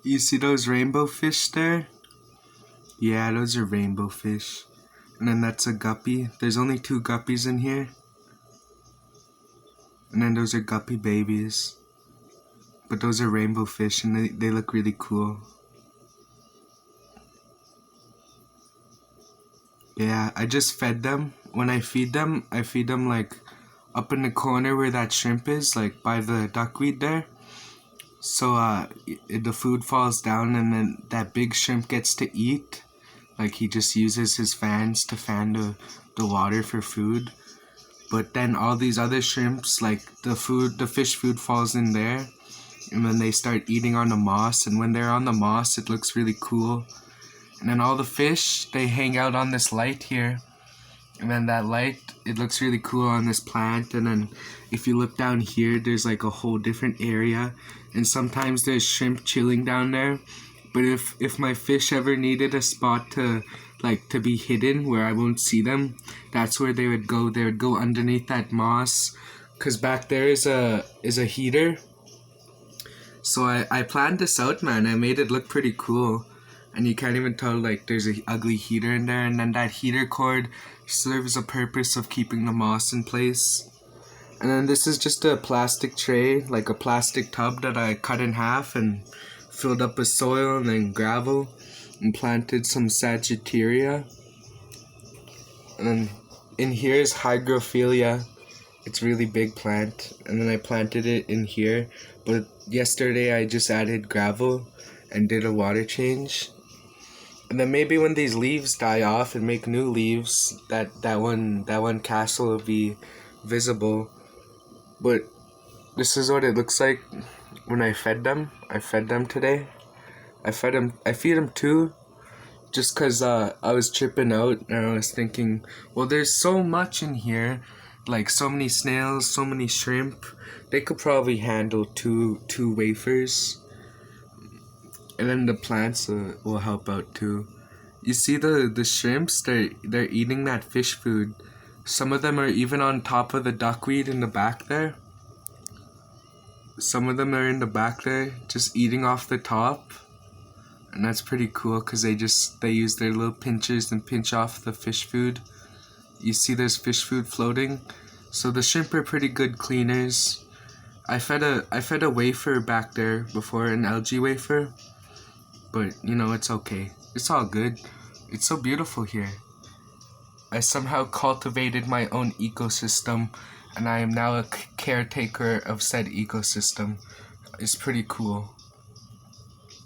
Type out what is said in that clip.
You see those rainbow fish there? Yeah, those are rainbow fish. And then that's a guppy. There's only 2 guppies in here. And then those are guppy babies. But those are rainbow fish and they look really cool. Yeah, I just fed them. When I feed them like up in the corner where that shrimp is, like by the duckweed there. So the food falls down and then that big shrimp gets to eat. Like he just uses his fans to fan the water for food. But then all these other shrimps, like the fish food falls in there. And then they start eating on the moss. And when they're on the moss, it looks really cool. And then all the fish, they hang out on this light here. And then that light, it looks really cool on this plant. And then if you look down here, there's like a whole different area. And sometimes there's shrimp chilling down there. But if my fish ever needed a spot to be hidden where I won't see them, that's where they would go. They would go underneath that moss. Cause back there is a heater. So I planned this out, man. I made it look pretty cool. And you can't even tell, like, there's an ugly heater in there. And then that heater cord serves a purpose of keeping the moss in place. And then this is just a plastic tray, like a plastic tub that I cut in half and filled up with soil and then gravel and planted some Sagittaria. And then in here is Hygrophila. It's a really big plant. And then I planted it in here. But yesterday I just added gravel and did a water change. And then maybe when these leaves die off and make new leaves, that one castle will be visible. But this is what it looks like when I fed them. I fed them today. I feed them 2, just cause I was tripping out and I was thinking, well, there's so much in here, like so many snails, so many shrimp. They could probably handle two wafers. And then the plants will help out too. You see the shrimps, they're eating that fish food. Some of them are even on top of the duckweed in the back there. Some of them are in the back there, just eating off the top. And that's pretty cool because they use their little pinchers and pinch off the fish food. You see there's fish food floating. So the shrimp are pretty good cleaners. I fed a wafer back there before, an algae wafer. But, you know, it's okay. It's all good. It's so beautiful here. I somehow cultivated my own ecosystem, and I am now a caretaker of said ecosystem. It's pretty cool.